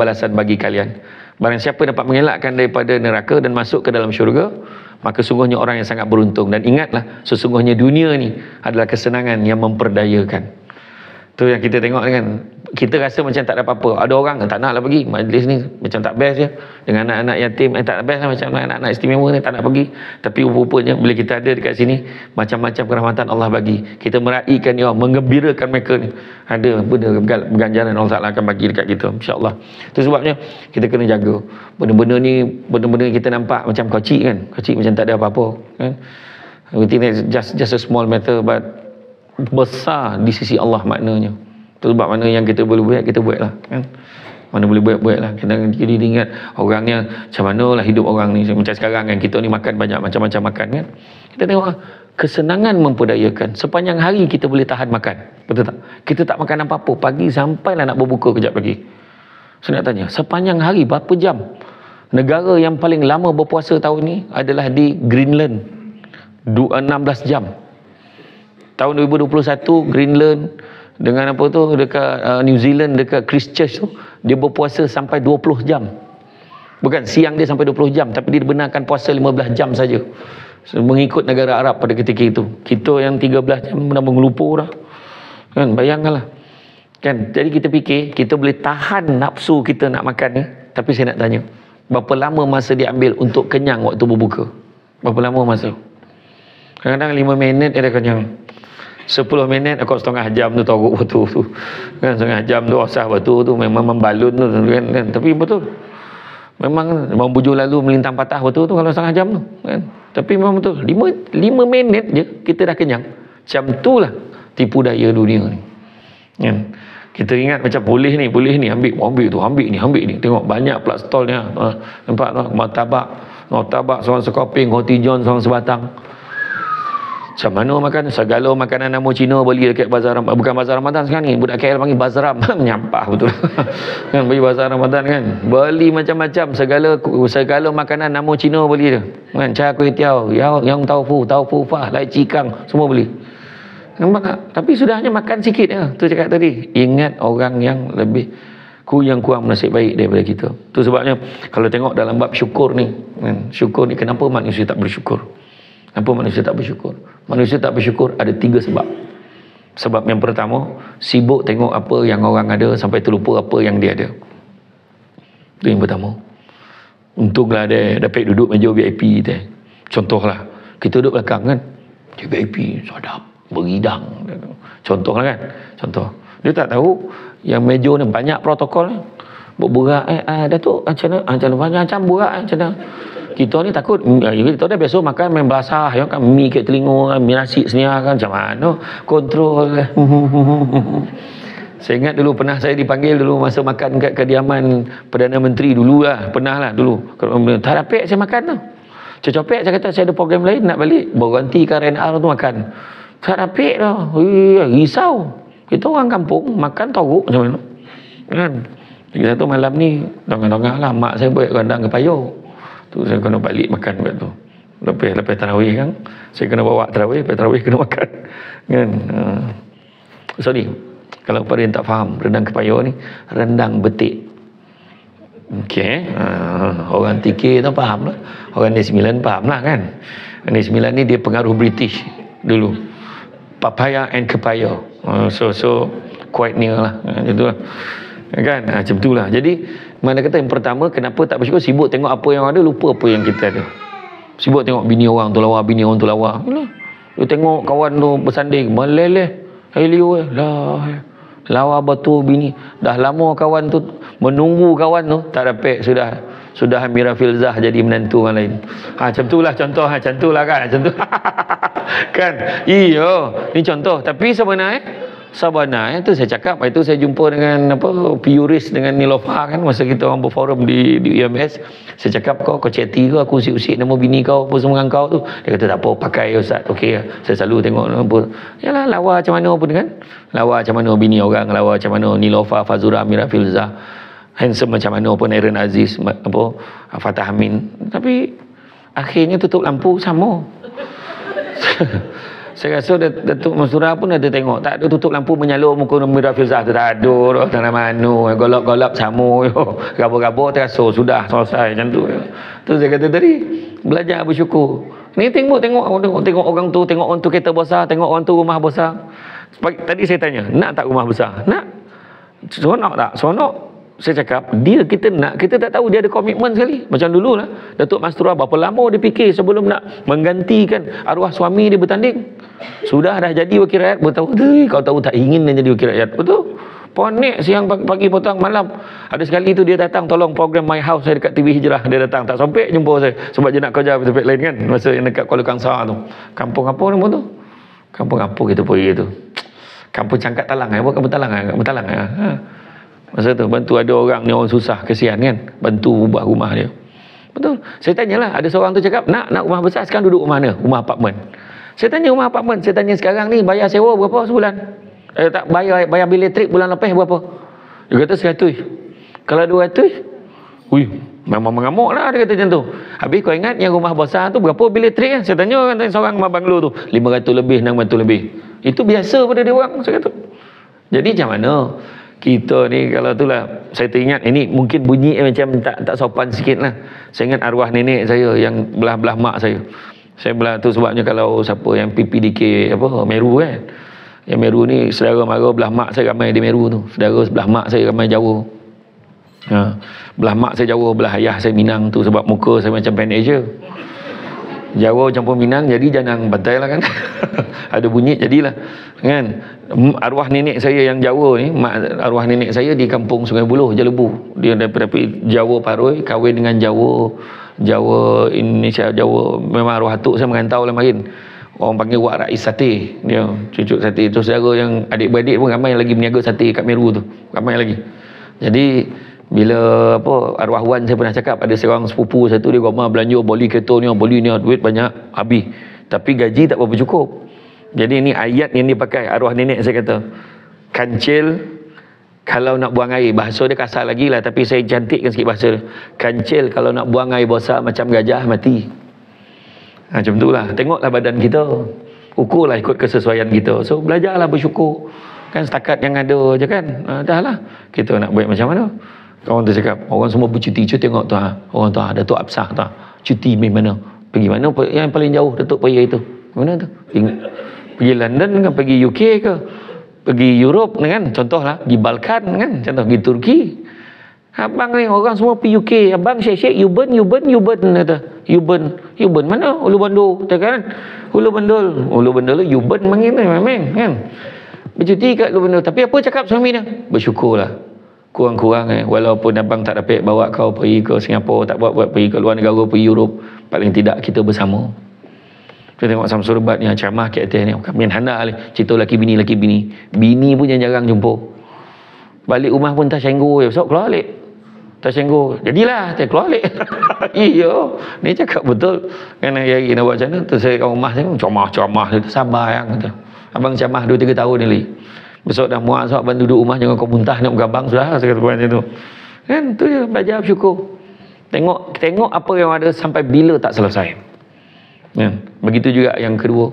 balasan bagi kalian. Barang siapa dapat mengelakkan daripada neraka dan masuk ke dalam syurga, maka sungguhnya orang yang sangat beruntung. Dan ingatlah, sesungguhnya dunia ni adalah kesenangan yang memperdayakan. Tu yang kita tengok kan, kita rasa macam tak ada apa-apa. Ada orang tak naklah pergi majlis ni, macam tak best je. Dengan anak-anak yatim, tak best lah, macam anak-anak istimewa ni tak nak pergi. Tapi rupa-rupanya bila kita ada dekat sini, macam-macam kerahmatan Allah bagi. Kita meraihkan dia, menggembirakan mereka ni. Ada benda ganjaran Allah Ta'ala akan bagi dekat kita, insya-Allah. Itu sebabnya kita kena jaga. Benda-benda ni, benda-benda kita nampak macam kecil kan. Kecil macam tak ada apa-apa kan. We think it's just a small matter, but besar di sisi Allah maknanya. Itu sebab mana yang kita boleh buat, kita buat lah kan. Mana boleh buat lah. Kita ingat orangnya macam mana lah hidup orang ni. Macam sekarang kan, kita ni makan banyak macam-macam makan kan. Kita tengok kesenangan memperdayakan. Sepanjang hari kita boleh tahan makan, betul tak? Kita tak makan apa-apa pagi sampailah nak berbuka kejap lagi. Saya nak tanya, sepanjang hari berapa jam? Negara yang paling lama berpuasa tahun ni adalah di Greenland, 16 jam. Tahun 2021 Greenland dengan apa tu dekat New Zealand, dekat Christchurch tu, dia berpuasa sampai 20 jam. Bukan siang dia sampai 20 jam, tapi dia dibenarkan puasa 15 jam saja. Mengikut negara Arab pada ketika itu. Kita yang 13 jam dah mengelumpur dah. Kan, bayangkanlah. Kan, jadi kita fikir kita boleh tahan nafsu kita nak makan ni, tapi saya nak tanya, berapa lama masa dia ambil untuk kenyang waktu berbuka? Berapa lama masa? Kadang-kadang 5 minit dia dah kenyang. 10 minit aku setengah jam tu toruk batu tu kan, setengah jam tu asah batu tu memang membalun tu kan. Tapi betul memang bujur lalu melintang patah batu tu kalau setengah jam tu kan. Tapi memang betul 5 minit je kita dah kenyang. Macam tu lah tipu daya dunia ni kan. Kita ingat macam boleh ni ambil tu, ambil ni, tengok banyak pula stolnya. Nampak tu martabak seorang sekoping, roti john seorang sebatang. Macam mana makan? Segala makanan nama Cina beli dekat bazar, bukan bazar Ramadan sekarang ni, budak KL panggil bazaram. Menyampah betul kan, beli bazar Ramadan kan, beli macam-macam, segala makanan nama Cina beli dia kan, char kway teow, yang taufu fah, lai cikang, semua beli. Nampak tak? Tapi sudahnya makan sikit ya. Tu cakap tadi, ingat orang yang lebih yang kurang nasib baik daripada kita. Tu sebabnya kalau tengok dalam bab syukur ni kan, syukur ni kenapa manusia tak bersyukur? Kenapa manusia tak bersyukur? Manusia tak bersyukur ada 3 sebab. Sebab yang pertama, sibuk tengok apa yang orang ada sampai terlupa apa yang dia ada. Itu yang pertama. Untunglah dia dapat duduk meja VIP tu. Contohlah, kita duduk belakang kan, dia VIP, sadap, beridang. Contohlah kan, contoh. Dia tak tahu yang meja ni banyak protokol. Berberak, Datuk, macam berak, macam mana? Kita ni takut, kita dah biasa makan main belasah ya kan, mi kat telinga, mi nasi senia kan, macam mana kontrol. Saya ingat dulu pernah saya dipanggil dulu masa makan kat kediaman Perdana Menteri dulu lah, pernah lah dulu. Tak dapat saya makan tu. Copek saya kata saya ada program lain nak balik, berhenti ke RNR tu makan. Tak dapat dah. Risau. Kita orang kampung makan teruk macam mana. Kan? Lagi satu malam ni dongah-dongah lah mak saya buat rendang kepayau. Tu saya kena balik makan kat tu. Lepas tarawih kan, saya kena bawa tarawih, lepas tarawih kena makan. Kan? Sorry. Kalau pada yang tak faham, rendang kepayau ni rendang betik. Okey. Orang TK tu faham lah. Orang D9 faham lah kan. D9 ni dia pengaruh British dulu. Papaya and kepayau. So quite near lah. Macam tu lah. Kan? Macam tu lah. Jadi mana kata yang pertama, kenapa tak bersyukur? Sibuk tengok apa yang ada, lupa apa yang kita ada. Sibuk tengok bini orang tu lawa, bini orang tu lawa. Dia tengok kawan tu bersanding, meleleh. Helio lah. Lawa batu bini. Dah lama kawan tu menunggu kawan tu, tak dapat, sudah Amira Filzah jadi menantu orang lain. Macam tu lah contoh, macam tu lah kan, macam tu. Kan? Iya, ni contoh. Tapi sebenarnya tu saya cakap, itu saya jumpa dengan Puris dengan Nilofa kan, masa kita orang berforum di UMS. Saya cakap, kau chatty ke, aku usik-usik nama bini kau apa semua dengan kau tu. Dia kata tak apa, pakai Ustaz. Okey, saya selalu tengok apa. Yalah, lawa macam mana pun kan. Lawa macam mana bini orang, lawa macam mana Nilofa, Fazura, Amira Filzah, handsome macam mana pun Aaron Aziz, Fatah Amin. Tapi akhirnya tutup lampu sama. Saya rasa Datuk Mastura pun ada tengok, tak ada tutup lampu menyalur muka Mira Filzah tu, tak ada tanah manu, golap-golap samu, gabur-gabur terasa sudah selesai macam tu. Tu saya kata tadi, belajar bersyukur. Ni tengok orang tu kereta besar, tengok orang tu rumah besar. Tadi saya tanya, nak tak rumah besar? Nak. Seronok tak? Seronok. Saya cakap, kita nak, kita tak tahu dia ada komitmen sekali. Macam dulu lah, Datuk Mastura berapa lama dia fikir sebelum nak menggantikan arwah suami dia bertanding. Sudah dah jadi wakil rakyat, bertahu, kau tahu tak ingin dia jadi wakil rakyat. Betul? Ponek siang pagi petang malam. Ada sekali tu dia datang tolong program My House saya dekat TV Hijrah. Dia datang, tak sampai jumpa saya. Sebab dia nak kerja di tempat lain kan. Masa yang dekat Kuala Kangsar tu. Kampung apa nama tu? Kampung apa kita pergi tu? Kampung Cangkat Talang. Bukan Kampung Talang. Kampung Talang. Masa tu bantu ada orang ni, orang susah, kesian kan, bantu ubah rumah dia. Betul. Saya tanyalah, ada seorang tu cakap nak rumah besar, sekarang duduk rumah mana? Rumah apartmen. Saya tanya rumah apartmen, saya tanya sekarang ni bayar sewa berapa sebulan? Tak bayar bil elektrik bulan lepas berapa? Dia kata 100. Kalau 200, memang mengamuk lah dia kata macam tu. Habis kau ingat yang rumah besar tu berapa bil elektrik kan? Saya tanya kan seorang rumah banglo tu, 500 lebih, 600 lebih. Itu biasa pada dia orang, saya kata. Jadi macam mana? Kita ni kalau itulah, saya teringat ini mungkin bunyi macam tak sopan sikit lah. Saya ingat arwah nenek saya yang belah-belah mak saya. Saya belah tu sebabnya kalau siapa yang PPDK Meru kan. Yang Meru ni saudara mara belah mak saya ramai di Meru tu. Saudara sebelah mak saya ramai Jawa. Belah mak saya Jawa, belah ayah saya Minang tu sebab muka saya macam pendek je. Jawa campur Minang jadi janang bantai lah kan. Ada bunyi jadilah kan. Arwah nenek saya yang Jawa ni, arwah nenek saya di kampung Sungai Buloh, Jelebu. Dia daripada Jawa Paroi, kahwin dengan Jawa Indonesia, Jawa. Memang arwah atuk saya merantau lah marin. Orang panggil Wak Rais Sate. Dia cucuk sate tu, saudara yang adik-beradik pun ramai lagi berniaga sate kat Meru tu. Ramai lagi. Jadi bila arwah wan saya pernah cakap, ada seorang sepupu satu dia gomah belanja beli kereta ni, beli ni, duit banyak habis. Tapi gaji tak berapa cukup. Jadi ni ayat yang dia pakai arwah nenek saya kata, kancil kalau nak buang air, bahasa dia kasar lagi lah tapi saya cantikkan sikit bahasa dia. Kancil kalau nak buang air besar macam gajah mati. Macam tu lah. Tengoklah badan kita, ukurlah ikut kesesuaian kita. So belajarlah bersyukur. Kan setakat yang ada je kan. Dah lah. Kita nak buat macam mana? Orang tu cakap, orang semua bercuti. Cuti tengok tu orang tu Datuk Absah tu cuti pergi mana? Pergi mana? Yang paling jauh Datuk pergi itu. Mana tu? Pergi London kan, pergi UK ke, pergi Europe kan, contohlah pergi Balkan kan, contoh pergi Turki. Abang ni orang semua pergi UK, abang syek-syek Yuban kata. Yuban mana? Ulu Bandul kan? Ulu Bandul Yuban mangin memang kan. Bercuti kat Ulu Bandul. Tapi apa cakap suami dia? Bersyukurlah. Kurang-kurang walaupun abang tak dapat bawa kau pergi ke Singapura, tak buat pergi ke luar negara, pergi Europe, paling tidak kita bersama. Kita tengok Samsul Rebat ni ceramah kat atas ni, main hana cerita laki bini. Bini pun yang jarang jumpa. Balik rumah pun tak senggur, besok keluar balik. Tak senggur. Jadilah tak keluar balik. Iya, ni cakap betul. Kan hari nak buat macam mana? Tu saya kat rumah saya ceramah dia sabar yang kata. Abang ceramah 2-3 tahun ni. Besok dah muak sebab abang duduk rumah jangan kau muntah nak muka abang sudah saya kata macam tu. Kan tu je belajar bersyukur. Tengok apa yang ada sampai bila tak selesai. Begitu juga yang kedua,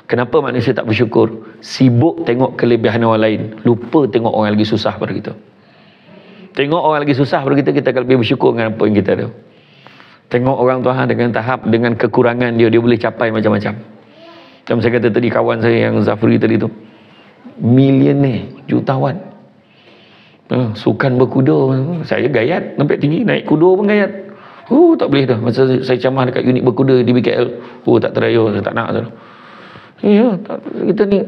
kenapa manusia tak bersyukur? Sibuk tengok kelebihan orang lain, lupa tengok orang lagi susah pada kita. Tengok orang lagi susah pada kita, kita akan lebih bersyukur dengan apa yang kita ada. Tengok orang Tuhan dengan tahap, dengan kekurangan dia boleh capai macam-macam. Macam saya kata tadi, kawan saya yang Zafri tadi tu, milioner, jutawan, sukan berkuda. Saya gayat sampai tinggi, naik kuda pun gayat. Tak boleh dah. Masa saya ceramah dekat unit berkuda di BKL, tak teraya, saya tak nak tu. Ya, kita ni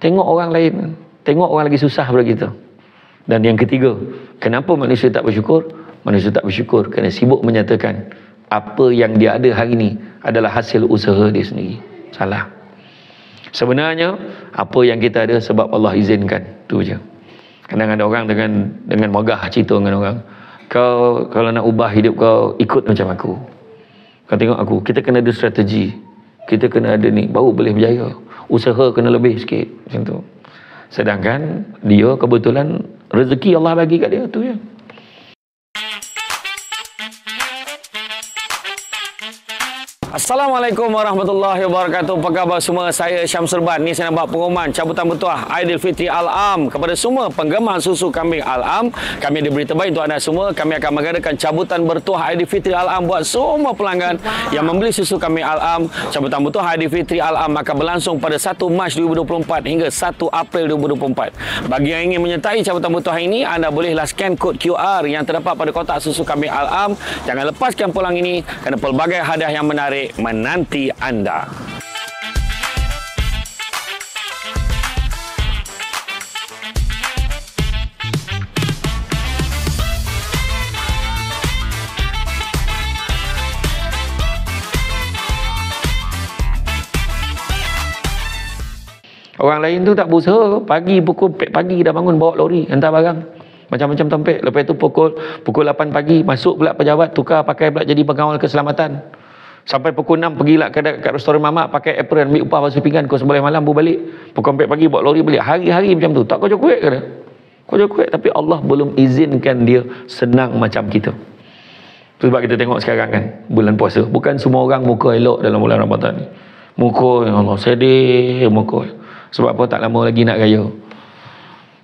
tengok orang lain, tengok orang lagi susah daripada kita. Dan yang ketiga, kenapa manusia tak bersyukur? Manusia tak bersyukur kerana sibuk menyatakan apa yang dia ada hari ini adalah hasil usaha dia sendiri. Salah. Sebenarnya apa yang kita ada sebab Allah izinkan, tu je. Kadang ada orang dengan megah cerita dengan orang, kau kalau nak ubah hidup kau, ikut macam aku. Kau tengok aku, kita kena ada strategi. Kita kena ada ni, baru boleh berjaya. Usaha kena lebih sikit, macam tu. Sedangkan dia kebetulan rezeki Allah bagi kat dia, tu je. Assalamualaikum warahmatullahi wabarakatuh. Apa khabar semua? Saya Syamsul Ban. Ni saya nak buat pengumuman cabutan bertuah Aidilfitri Al-Am kepada semua penggemar susu kambing Al-Am. Kami ada berita baik untuk anda semua. Kami akan mengadakan cabutan bertuah Aidilfitri Al-Am buat semua pelanggan yang membeli susu kambing Al-Am. Cabutan bertuah Aidilfitri Al-Am akan berlangsung pada 1 Mac 2024 hingga 1 April 2024. Bagi yang ingin menyertai cabutan bertuah ini, anda bolehlah scan kod QR yang terdapat pada kotak susu kambing Al-Am. Jangan lepaskan peluang ini kerana pelbagai hadiah yang menarik menanti anda. Orang lain tu tak berusaha, pagi pukul pagi dah bangun bawa lori hantar barang macam-macam tempek. Lepas tu pukul 8 pagi masuk pula pejabat, tukar pakai pula jadi pengawal keselamatan. Sampai pukul 6 pergilah kat restoran mamak pakai apron, ambil upah basuh pinggan, pukul 9 malam baru balik. Pukul 4 pagi bawa lori balik. Hari-hari macam tu. Tak kau kuat ke? Kau kuat, tapi Allah belum izinkan dia senang macam kita. Sebab kita tengok sekarang kan, bulan puasa, bukan semua orang muka elok dalam bulan Ramadan ni. Muka, ya Allah, sedih muka. Sebab apa? Tak lama lagi nak raya.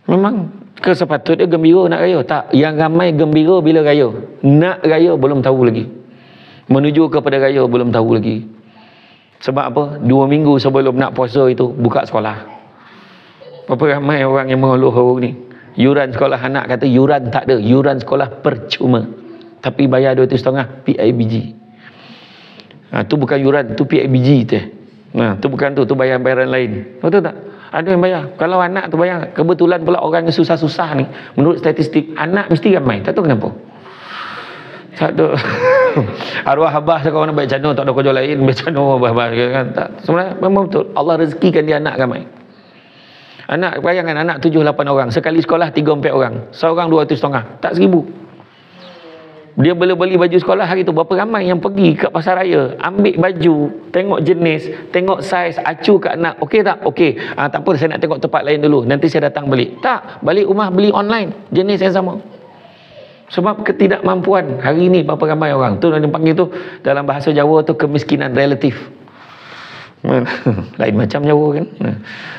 Memang kesepatutnya gembira nak raya. Tak, yang ramai gembira bila raya. Nak raya belum tahu lagi. Menuju kepada raya belum tahu lagi. Sebab apa? 2 minggu sebelum nak puasa itu buka sekolah. Berapa ramai orang yang mengeluh hari ni. Yuran sekolah anak kata yuran tak ada, yuran sekolah percuma. Tapi bayar 2.5 PIBG. Tu bukan yuran, tu PIBG tu. Tu bukan tu bayaran lain. Betul tak? Ada yang bayar. Kalau anak tu bayar, kebetulan pula orang yang susah-susah ni, menurut statistik, anak mesti ramai. Tak tahu kenapa. Tak ada. Arwah abah sekarang nak baik channel, tak ada kerja lain, baik channel abah kan. Tak. Sebenarnya memang betul. Allah rezekikan dia anak ramai. Anak, bayangkan anak 7-8 orang, sekali sekolah 3-4 orang. Seorang 2.5, tak 1,000. Dia beli baju sekolah hari tu, berapa ramai yang pergi kat pasar raya, ambil baju, tengok jenis, tengok saiz, acu kat anak. Okey tak? Okey. Tak apa, saya nak tengok tempat lain dulu, nanti saya datang beli. Tak, balik rumah beli online, jenis yang sama. Sebab ketidakmampuan. Hari ni berapa ramai orang tu yang panggil tu dalam bahasa Jawa tu kemiskinan relatif. Lain macam Jawa kan.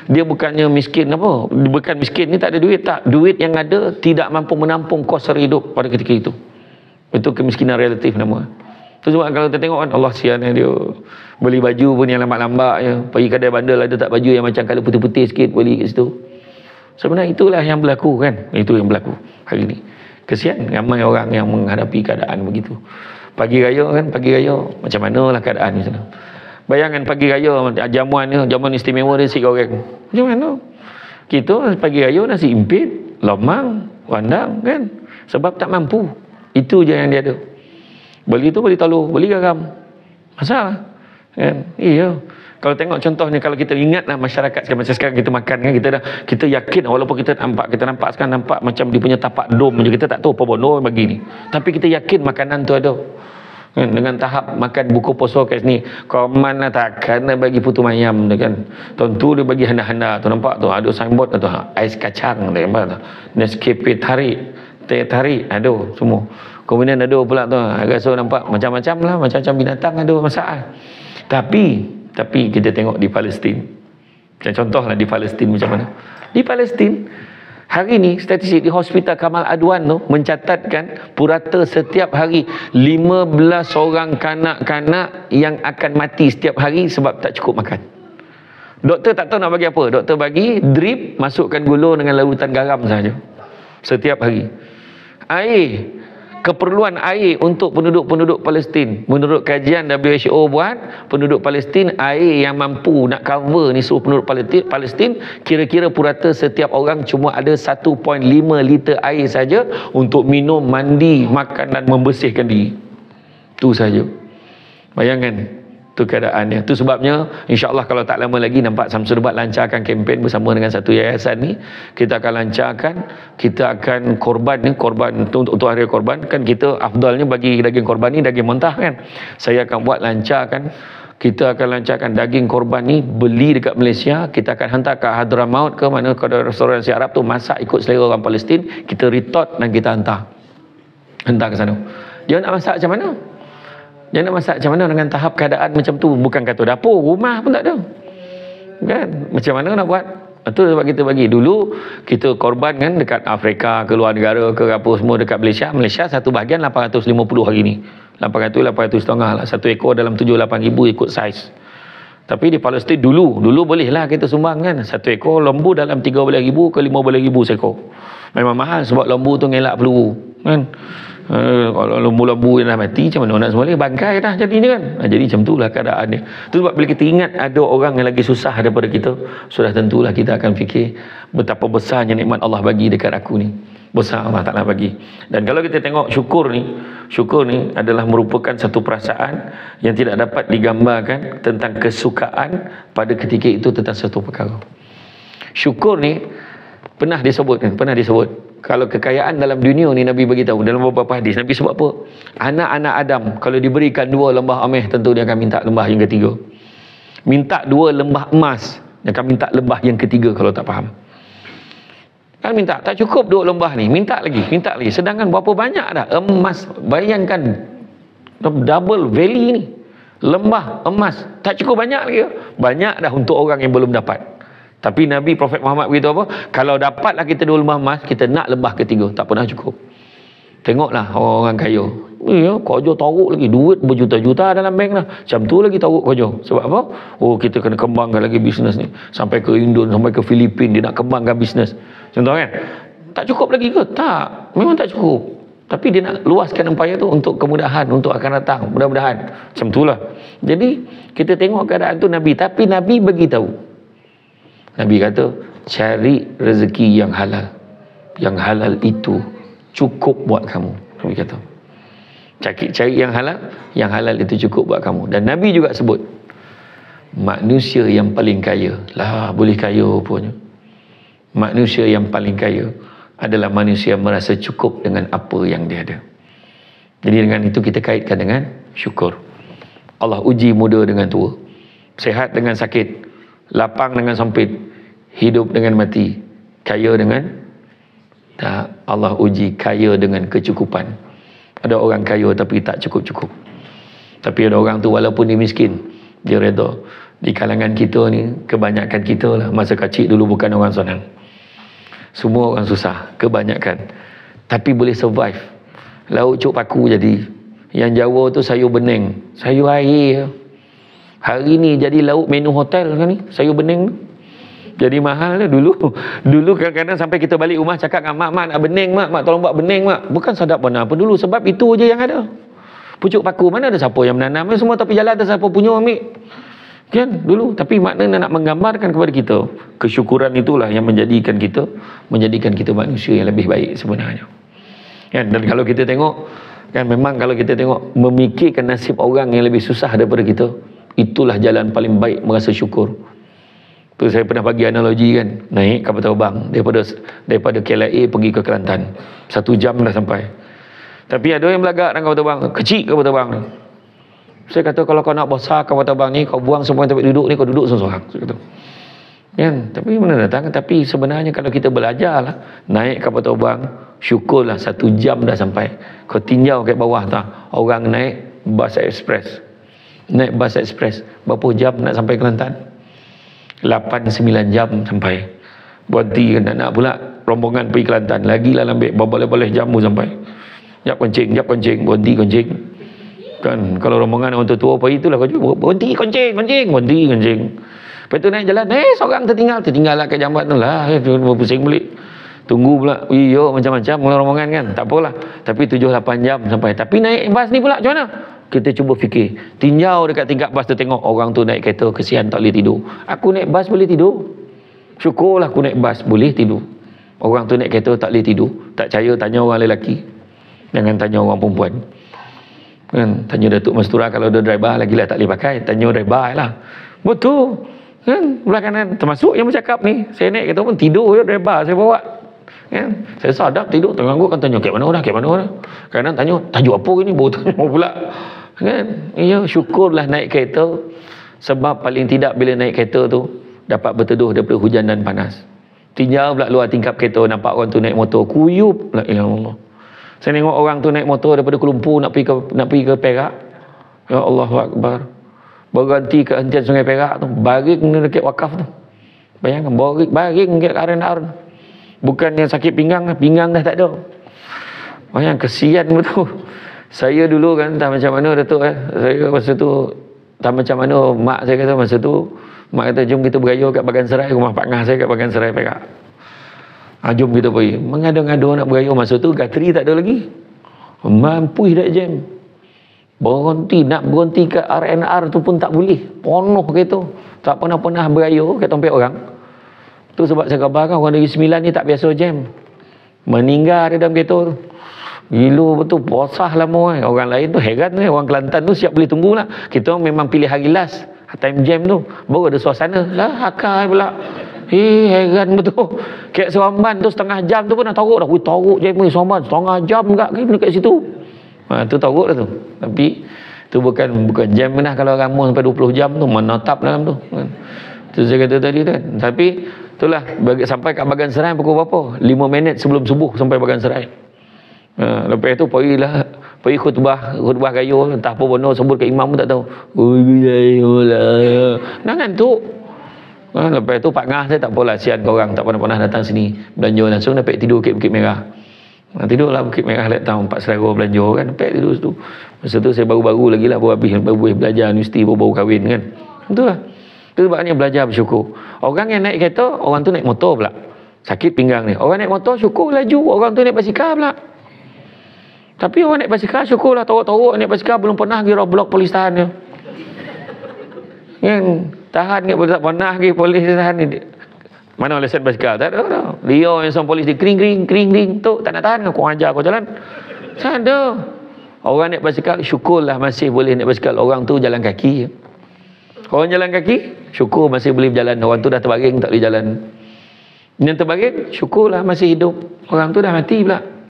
Dia bukannya miskin apa? Bukan miskin ni tak ada duit, tak. Duit yang ada tidak mampu menampung kos hidup pada ketika itu. Itu kemiskinan relatif nama. Tu sebab kalau kita tengok kan, Allah sian dia beli baju pun yang lambat-lambat je. Pergi kedai bandar ada tak baju yang macam kalau putih-putih sikit beli kat situ. Sebenarnya itulah yang berlaku kan. Itu yang berlaku hari ni. Kesian ramai orang yang menghadapi keadaan begitu. Pagi raya kan, pagi raya macam manalah keadaan di sana. Bayangkan pagi raya jamuan istimewa dia nasi goreng. Macam mana? Kita pagi raya nasi impit, lomang, rendang kan. Sebab tak mampu. Itu je yang dia ada. Beli tu beli telur, beli garam. Masalah. Kan? Iya. Kalau tengok contohnya, kalau kita ingatlah masyarakat macam sekarang kita makan kan, kita yakin walaupun kita nampak sekarang nampak macam dia punya tapak dom je, kita tak tahu apa bono bagi ni. Tapi kita yakin makanan tu ada. Kan? Dengan tahap makan buku puasa kat sini, kau mana takkan bagi putu mayam tu kan. Tentu dia bagi handa-handa tu, nampak tu ada signboard tu, ais kacang nampak tu. Nescafe tarik, teh tarik, ada semua. Kemudian ada pula tu, rasa nampak macam-macam lah, macam-macam binatang ada masalah. Tapi kita tengok di Palestin. Contohlah di Palestin macam mana. Di Palestin, hari ni statistik di Hospital Kamal Adwan tu mencatatkan purata setiap hari 15 orang kanak-kanak yang akan mati setiap hari sebab tak cukup makan. Doktor tak tahu nak bagi apa. Doktor bagi drip, masukkan gula dengan larutan garam saja. Setiap hari. Air. Keperluan air untuk penduduk-penduduk Palestin, menurut kajian WHO buat, penduduk Palestin air yang mampu nak cover ni seluruh penduduk Palestin, kira-kira purata setiap orang cuma ada 1.5 liter air saja untuk minum, mandi, makan dan membersihkan diri. Itu saja. Bayangkan tu keadaannya. Tu sebabnya insya-Allah kalau tak lama lagi nampak Samsul Bat lancarkan kempen bersama dengan satu yayasan ni, kita akan lancarkan, kita akan korban untuk hari korban kan, kita afdalnya bagi daging korban ni daging mentah kan. Saya akan buat lancarkan, kita akan lancarkan daging korban ni beli dekat Malaysia, kita akan hantar ke Hadramaut ke mana ke restoran si Arab tu, masak ikut selera orang Palestin, kita retort dan kita hantar ke sana. Dia nak masak macam mana? Jangan nak masak macam mana dengan tahap keadaan macam tu. Bukan kata dapur, rumah pun tak ada. Kan? Macam mana nak buat? Itu sebab kita bagi. Dulu kita korban kan dekat Afrika, ke luar negara, ke apa semua dekat Malaysia. Malaysia satu bahagian 850 hari ni. 800 setengah lah. Satu ekor dalam 7-8 ribu ikut saiz. Tapi di Palestin dulu boleh lah kita sumbang kan. Satu ekor lembu dalam 13 ribu ke 15 ribu seekor. Memang mahal sebab lembu tu ngelak peluru. Kan? Kalau lembu-lembu yang dah mati macam mana nak sembelih, bangkai dah jadinya kan. Jadi macam itulah keadaan dia. Itu sebab bila kita ingat ada orang yang lagi susah daripada kita, sudah tentulah kita akan fikir betapa besarnya nikmat Allah bagi dekat aku ni. Besar Allah Ta'ala bagi. Dan kalau kita tengok syukur ni adalah merupakan satu perasaan yang tidak dapat digambarkan tentang kesukaan pada ketika itu tentang satu perkara. Syukur ni pernah disebut kalau kekayaan dalam dunia ni, Nabi beritahu dalam beberapa hadis. Nabi sebut apa? Anak-anak Adam kalau diberikan 2 lembah ameh, tentu dia akan minta lembah yang ketiga. Minta 2 lembah emas, dia akan minta lembah yang ketiga kalau tak faham. Kan minta, tak cukup 2 lembah ni, minta lagi. Sedangkan berapa banyak dah emas, bayangkan double value ni. Lembah emas, tak cukup banyak lagi. Banyak dah untuk orang yang belum dapat. Tapi Nabi Prophet Muhammad beritahu apa? Kalau dapatlah kita 2 lembah emas, kita nak lembah ketiga. Tak pernah cukup. Tengoklah orang-orang kaya. Kerja taruh lagi. Duit berjuta-juta dalam bank dah. Macam tu lagi taruh kerja. Sebab apa? Kita kena kembangkan lagi bisnes ni. Sampai ke Indon, sampai ke Filipin, dia nak kembangkan bisnes. Contoh kan? Tak cukup lagi ke? Tak. Memang tak cukup. Tapi dia nak luaskan empayar tu untuk kemudahan, untuk akan datang. Mudah-mudahan. Macam itulah. Jadi, kita tengok keadaan tu Nabi. Tapi Nabi beritahu. Nabi kata, cari rezeki yang halal. Yang halal itu cukup buat kamu. Nabi kata. Cari yang halal itu cukup buat kamu. Dan Nabi juga sebut, manusia yang paling kaya. Lah, boleh kaya punya. Manusia yang paling kaya adalah manusia yang merasa cukup dengan apa yang dia ada. Jadi dengan itu kita kaitkan dengan syukur. Allah uji muda dengan tua. Sehat dengan sakit. Lapang dengan sempit, hidup dengan mati, kaya dengan tak. Allah uji kaya dengan kecukupan. Ada orang kaya tapi tak cukup-cukup. Tapi ada orang tu walaupun dia miskin, dia reda. Di kalangan kita ni, kebanyakan kita lah, masa kecil dulu bukan orang senang. Semua orang susah, kebanyakan. Tapi boleh survive. Lauk cuk paku jadi. Yang Jawa tu sayur bening, sayur air. Hari ni jadi lauk menu hotel kan ni, sayur bening tu. Jadi mahal dia dulu. Dulu kadang-kadang sampai kita balik rumah cakap dengan mak nak bening mak tolong buat bening mak. Bukan sedap mana apa dulu, sebab itu je yang ada. Pucuk paku mana ada siapa yang menanam, semua tepi jalan ada siapa punya ambil. Kan dulu, tapi makna nak menggambarkan kepada kita kesyukuran itulah yang menjadikan kita manusia yang lebih baik sebenarnya. Kan, dan kalau kita tengok kan, memang kalau kita tengok memikirkan nasib orang yang lebih susah daripada kita, itulah jalan paling baik merasa syukur. Tu saya pernah bagi analogi kan, naik kapal terbang daripada KLIA pergi ke Kelantan 1 jam dah sampai. Tapi ada yang belagak dengan kapal terbang, kecil kapal terbang ni. Saya kata kalau kau nak besar kapal terbang ni, kau buang semua tempat duduk ni, kau duduk seorang-seorang. Saya kata kan, tapi mana datang. Tapi sebenarnya kalau kita belajarlah naik kapal terbang, syukurlah 1 jam dah sampai. Kau tinjau kat bawah tu, orang naik bas ekspres. Naik bas ekspres berapa jam nak sampai Kelantan? 8-9 jam sampai. Berhenti kan nak pula rombongan pergi Kelantan, lagilah lambik berboleh-boleh jamu sampai. Jap kencing, berhenti kencing. Kan kalau rombongan orang tua apa itulah kau berhenti kencing. Lepas tu naik jalan, seorang tertinggal lah kat jambat tu lah, pusing balik. Tunggu pula, macam-macam rombongan kan, tak apalah. Tapi 7-8 jam sampai. Tapi naik bas ni pula macam mana? Kita cuba fikir, tinjau dekat tingkap bas tu, tengok orang tu naik kereta, kesian tak boleh tidur. Aku naik bas boleh tidur. Syukurlah aku naik bas boleh tidur. Orang tu naik kereta tak boleh tidur. Tak percaya tanya orang lelaki, jangan tanya orang perempuan kan. Tanya Datuk Mastura, kalau ada driver lagilah tak boleh pakai, tanya driver lah. Betul kan, belah kanan. Termasuk yang bercakap ni, saya naik kereta pun tidur je driver saya bawa kan. Saya sadap tidur, tengah aku akan tanya kat mana dah. Kadang tanya tajuk apa ni, baru tanya pula kan. Ya, syukurlah naik kereta, sebab paling tidak bila naik kereta tu dapat berteduh daripada hujan dan panas. Tinjau pula luar tingkap kereta, nampak orang tu naik motor kuyup. La ilallah. Saya tengok orang tu naik motor daripada Kuala Lumpur nak pergi ke Perak. Ya Allahu Akbar. Berganti ke hentian Sungai Perak tu, baring dekat wakaf tu. Bayangkan, baring dekat R&R. Bukan yang sakit pinggang dah tak ada. Bayang, kesian betul. Saya dulu kan, tak macam mana Datuk saya masa tu, tak macam mana mak saya kata masa tu, mak kata jom kita bergaya kat Bagan Serai, rumah Pak Ngah saya kat Bagan Serai Perak. Jom kita pergi. Mengada-ngada nak bergaya masa tu, gatri tak ada lagi. Mampu dah jam. Nak berhenti kat R&R tu pun tak boleh. Penuh kereta. Tak pernah bergaya kat tempat orang. Tu sebab saya khabarkan orang dari 9 ni tak biasa jam. Meninggal ada dalam kereta tu. Gila betul, posah lama Orang lain tu heran orang Kelantan tu siap boleh tunggu lah. Kita memang pilih hari last, time jam tu, baru ada suasana. Lah hakal pula. Heran betul. Kat Seremban tu setengah jam tu pun dah taruk dah. Taruk jam ni Seremban setengah jam kat situ. Tu taruk dah tu. Tapi tu bukan jam lah. Kalau ramu sampai 20 jam tu menetap dalam tu. Tu saya kata tadi kan. Tapi itulah, sampai kat Bagan Serai pukul berapa? 5 minit sebelum subuh sampai Bagan Serai. Lepas tu pergi khutbah gayo, entah apa benda sebut ke imam pun tak tahu. Nak ngantuk. Lepas tu Pak Ngah saya tak apalah, sian korang tak pernah datang sini belanja langsung, dapat tidur kat Bukit Merah. Tidurlah Bukit Merah letang Pak Selera belanja kan, dapat tidur situ. Masa tu saya baru-baru lagi lah, baru belajar universiti, baru kahwin kan. Itulah. Itu sebabnya belajar bersyukur. Orang yang naik kereta, orang tu naik motor pula, sakit pinggang ni. Orang naik motor syukur laju, orang tu naik basikal pula. Tapi orang naik basikal syukurlah, torok-torok naik basikal belum pernah pergi blok polis tahan dia. Yang tahan ke tak pernah pergi polis tahan ni. Mana lesen basikal? Tak ada. Dia yang sama polis dia kering tu tak nak tahan, kau ajar kau jalan. Tak ada. Orang naik basikal syukurlah masih boleh naik basikal. Orang tu jalan kaki. Orang jalan kaki syukur masih boleh berjalan. Orang tu dah terbaring tak boleh jalan. Yang terbaring syukurlah masih hidup. Orang tu dah mati pula.